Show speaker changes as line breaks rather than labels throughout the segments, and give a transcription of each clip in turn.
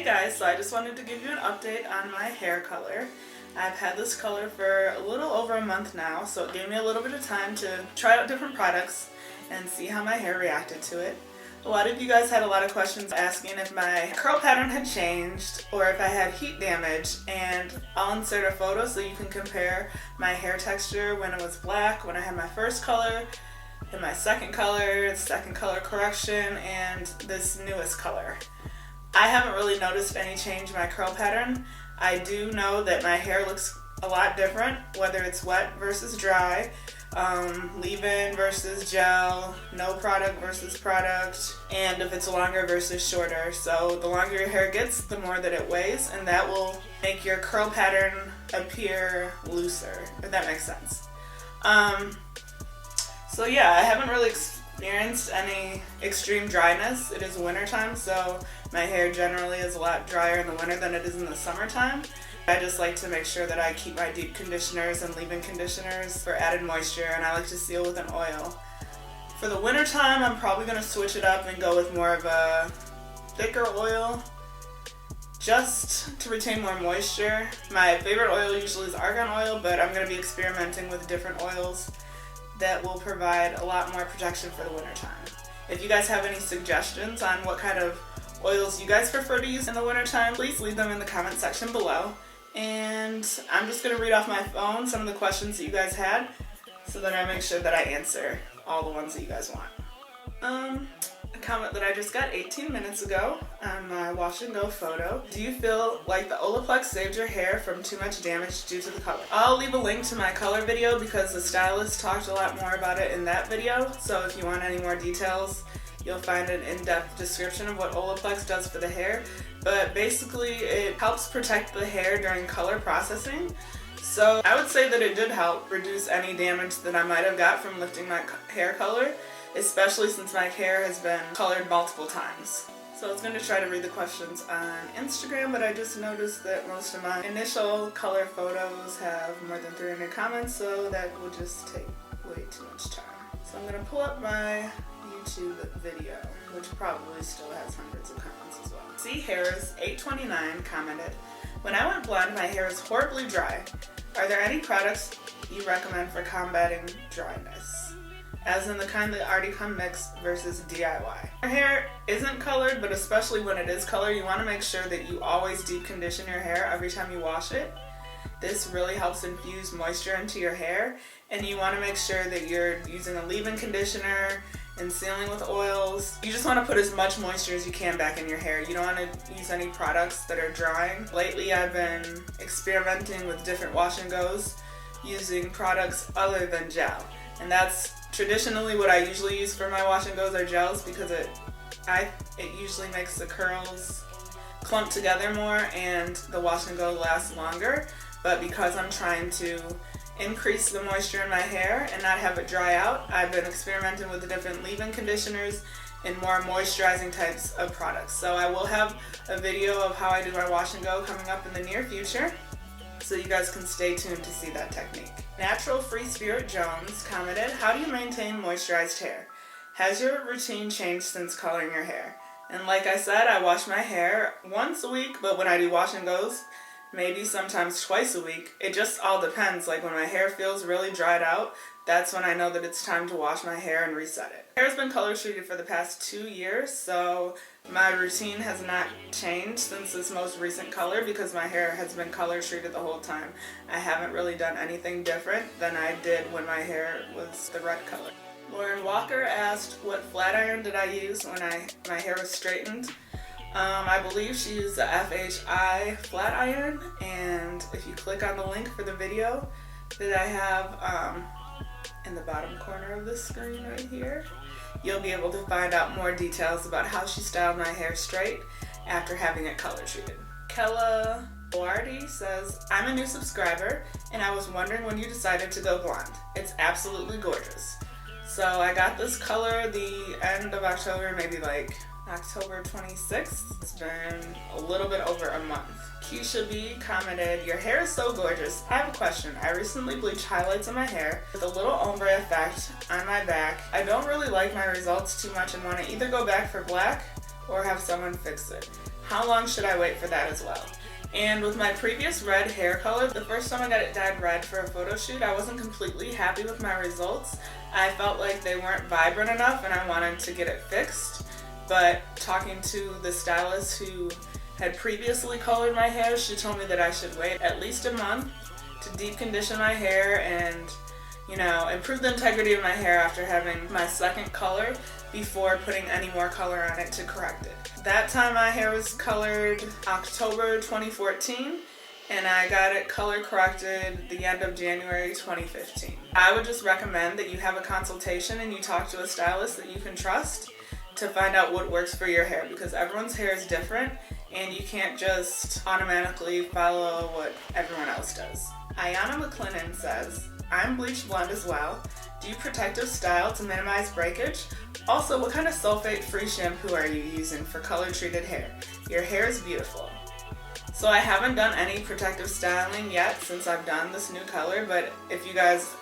Hey guys, so I just wanted to give you an update on my hair color. I've had this color for a little over a month now, so it gave me a little bit of time to try out different products and see how my hair reacted to it. A lot of you guys had a lot of questions asking if my curl pattern had changed or if I had heat damage, and I'll insert a photo so you can compare my hair texture when it was black, when I had my first color, and my second color correction, and this newest color. I haven't really noticed any change in my curl pattern. I do know that my hair looks a lot different, whether it's wet versus dry, leave-in versus gel, no product versus product, and if it's longer versus shorter. So the longer your hair gets, the more that it weighs, and that will make your curl pattern appear looser, if that makes sense. So yeah, I haven't really experienced any extreme dryness. It is wintertime, so my hair generally is a lot drier in the winter than it is in the summertime. I just like to make sure that I keep my deep conditioners and leave-in conditioners for added moisture, and I like to seal with an oil. For the wintertime, I'm probably going to switch it up and go with more of a thicker oil just to retain more moisture. My favorite oil usually is argan oil, but I'm going to be experimenting with different oils that will provide a lot more protection for the wintertime. If you guys have any suggestions on what kind of oils you guys prefer to use in the wintertime, please leave them in the comment section below. And I'm just going to read off my phone some of the questions that you guys had so that I make sure that I answer all the ones that you guys want. A comment that I just got 18 minutes ago on my wash and go photo. Do you feel like the Olaplex saved your hair from too much damage due to the color? I'll leave a link to my color video because the stylist talked a lot more about it in that video. So if you want any more details, you'll find an in-depth description of what Olaplex does for the hair. But basically it helps protect the hair during color processing. So I would say that it did help reduce any damage that I might have got from lifting my hair color, especially since my hair has been colored multiple times. So I was going to try to read the questions on Instagram, but I just noticed that most of my initial color photos have more than 300 comments, so that will just take way too much time. So I'm going to pull up my YouTube video, which probably still has hundreds of comments as well. C Harris 829 commented, "When I went blonde, my hair is horribly dry. Are there any products you recommend for combating dryness? As in the kind that already come mixed versus DIY. Your hair isn't colored, but especially when it is colored, you want to make sure that you always deep condition your hair every time you wash it. This really helps infuse moisture into your hair, and you want to make sure that you're using a leave-in conditioner and sealing with oils. You just want to put as much moisture as you can back in your hair. You don't want to use any products that are drying. Lately I've been experimenting with different wash and goes using products other than gel, and that's traditionally what I usually use for my wash and goes are gels because it usually makes the curls clump together more and the wash and go lasts longer. But because I'm trying to increase the moisture in my hair and not have it dry out, I've been experimenting with the different leave-in conditioners and more moisturizing types of products. So I will have a video of how I do my wash and go coming up in the near future, so you guys can stay tuned to see that technique. Natural Free Spirit Jones commented, "How do you maintain moisturized hair? Has your routine changed since coloring your hair?" And like I said, I wash my hair once a week, but when I do wash and goes, maybe sometimes twice a week. It just all depends. Like when my hair feels really dried out, that's when I know that it's time to wash my hair and reset it. My hair has been color treated for the past 2 years, so my routine has not changed since this most recent color because my hair has been color treated the whole time. I haven't really done anything different than I did when my hair was the red color. Lauren Walker asked, "What flat iron did I use when my hair was straightened?" I believe she used the FHI flat iron, and if you click on the link for the video that I have in the bottom corner of the screen right here, you'll be able to find out more details about how she styled my hair straight after having it color treated. Kella Boardi says, "I'm a new subscriber and I was wondering when you decided to go blonde. It's absolutely gorgeous." So I got this color the end of October, maybe like October 26th. It's been a little bit over a month. Keisha B commented, "Your hair is so gorgeous. I have a question. I recently bleached highlights in my hair with a little ombre effect on my back. I don't really like my results too much and want to either go back for black or have someone fix it. how long should I wait for that as well? And with my previous red hair color, the first time I got it dyed red for a photo shoot, I wasn't completely happy with my results. I felt like they weren't vibrant enough and I wanted to get it fixed. But talking to the stylist who had previously colored my hair, she told me that I should wait at least a month to deep condition my hair and, you know, improve the integrity of my hair after having my second color before putting any more color on it to correct it. That time my hair was colored October 2014 and I got it color corrected the end of January 2015. I would just recommend that you have a consultation and you talk to a stylist that you can trust to find out what works for your hair, because everyone's hair is different and you can't just automatically follow what everyone else does. Ayana McClinnan says, I'm bleach blonde as well. Do you protective style to minimize breakage? Also, what kind of sulfate-free shampoo are you using for color-treated hair? Your hair is beautiful. So I haven't done any protective styling yet since I've done this new color, but if you guys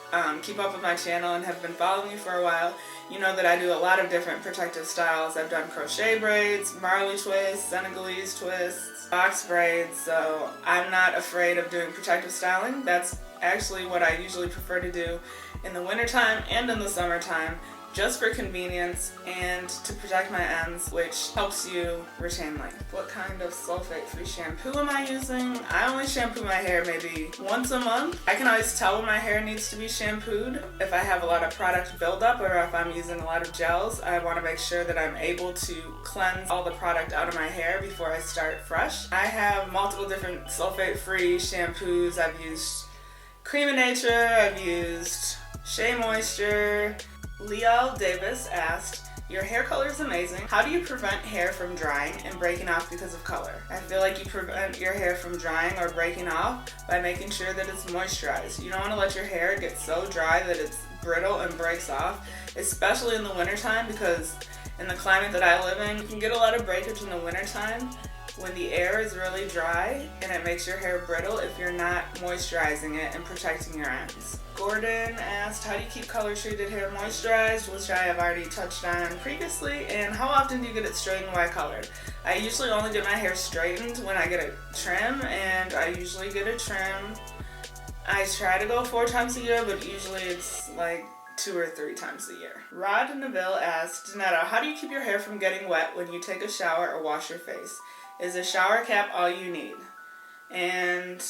keep up with my channel and have been following me for a while, you know that I do a lot of different protective styles. I've done crochet braids, Marley twists, Senegalese twists, box braids, so I'm not afraid of doing protective styling. That's actually what I usually prefer to do in the wintertime and in the summertime, just for convenience and to protect my ends, which helps you retain length. What kind of sulfate-free shampoo am I using? I only shampoo my hair maybe once a month. I can always tell when my hair needs to be shampooed. If I have a lot of product buildup or if I'm using a lot of gels, I want to make sure that I'm able to cleanse all the product out of my hair before I start fresh. I have multiple different sulfate-free shampoos. I've used Cream of Nature, I've used Shea Moisture. Leal Davis asked, your hair color is amazing. How do you prevent hair from drying and breaking off because of color? I feel like you prevent your hair from drying or breaking off by making sure that it's moisturized. You don't want to let your hair get so dry that it's brittle and breaks off, especially in the wintertime, because in the climate that I live in, you can get a lot of breakage in the wintertime when the air is really dry and it makes your hair brittle if you're not moisturizing it and protecting your ends. Gordon asked, how do you keep color treated hair moisturized, which I have already touched on previously, and how often do you get it straightened while colored? I usually only get my hair straightened when I get a trim, and I usually get a trim. I try to go 4 times a year, but usually it's like 2 or 3 times a year. Rod Neville asked, Danetta, how do you keep your hair from getting wet when you take a shower or wash your face? Is a shower cap all you need? And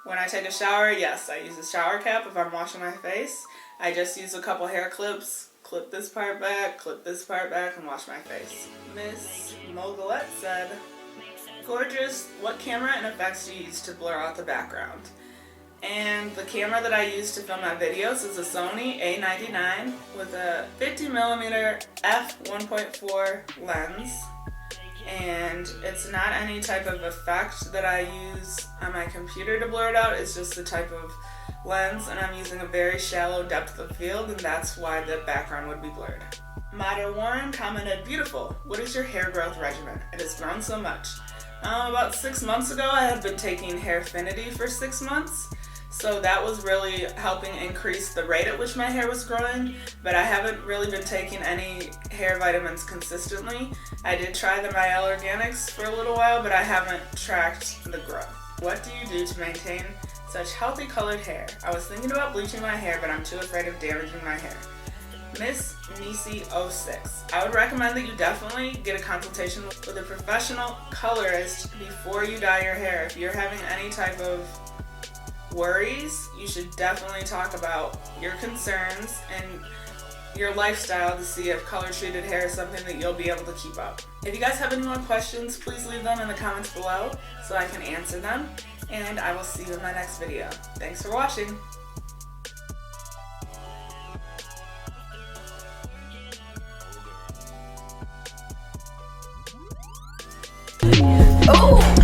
when I take a shower, yes, I use a shower cap if I'm washing my face. I just use a couple hair clips, clip this part back, and wash my face. Miss Mogulette said, gorgeous, what camera and effects do you use to blur out the background? And the camera that I use to film my videos is a Sony A99 with a 50mm f1.4 lens. And it's not any type of effect that I use on my computer to blur it out, it's just the type of lens, and I'm using a very shallow depth of field, and that's why the background would be blurred. Mada Warren commented, beautiful, what is your hair growth regimen? It has grown so much. About 6 months ago I had been taking Hairfinity for 6 months, so that was really helping increase the rate at which my hair was growing, but I haven't really been taking any hair vitamins consistently. I did try the Mielle Organics for a little while, but I haven't tracked the growth. What do you do to maintain such healthy colored hair? I was thinking about bleaching my hair, but I'm too afraid of damaging my hair. Miss Nisi06. I would recommend that you definitely get a consultation with a professional colorist before you dye your hair. If you're having any type of worries, you should definitely talk about your concerns and your lifestyle to see if color treated hair is something that you'll be able to keep up. If you guys have any more questions, please leave them in the comments below so I can answer them, and I will see you in my next video. Thanks for watching.
Oh!